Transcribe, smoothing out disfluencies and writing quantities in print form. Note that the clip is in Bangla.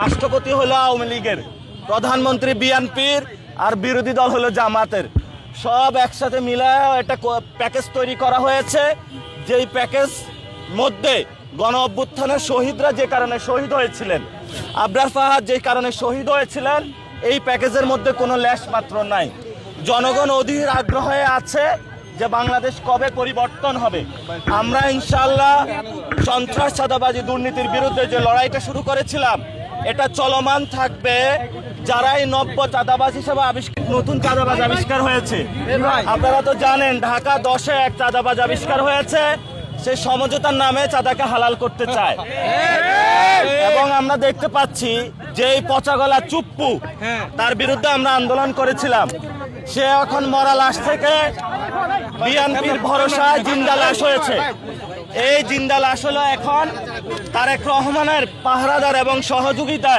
রাষ্ট্রপতি হলো আওয়ামী লীগের, প্রধানমন্ত্রী বিএনপির, আর বিরোধী দল হলো জামাতের। সব একসাথে মিলে একটা প্যাকেজ তৈরি করা হয়েছে, যেই প্যাকেজ মধ্যে গণ অভ্যুত্থানের শহীদরা যে কারণে শহীদ হয়েছিলেন, আবরার ফাহাদ যে কারণে শহীদ হয়েছিলেন, এই প্যাকেজের মধ্যে কোনো লেশ মাত্র নাই। জনগণ অধীর আগ্রহে আছে যে বাংলাদেশ কবে পরিবর্তন হবে। আমরা ইনশাআল্লাহ সন্ত্রাস, চাঁদাবাজি, দুর্নীতির বিরুদ্ধে যে লড়াইটা শুরু করেছিলাম, এটা চলমান থাকবে। যারাই নব্য চাঁদাবাজ হিসেবে নতুন চাঁদাবাজ আবিষ্কার হয়েছে, আপনারা তো জানেন ঢাকা 10-এ এক চাঁদাবাজ আবিষ্কার হয়েছে। সে সমঝোতার নামে চাঁদাকে হালাল করতে চায়। এবং আমরা দেখতে পাচ্ছি যে এই পচাগলা চুপ্পু, তার বিরুদ্ধে আমরা আন্দোলন করেছিলাম। সে এখন মরা লাশ থেকে বিএনপির ভরসায় জিন্দা লাশ হয়েছে। এই জিন্দা লাশ হলো এখন তারেক রহমানের পাহারাদার এবং সহযোগিতায়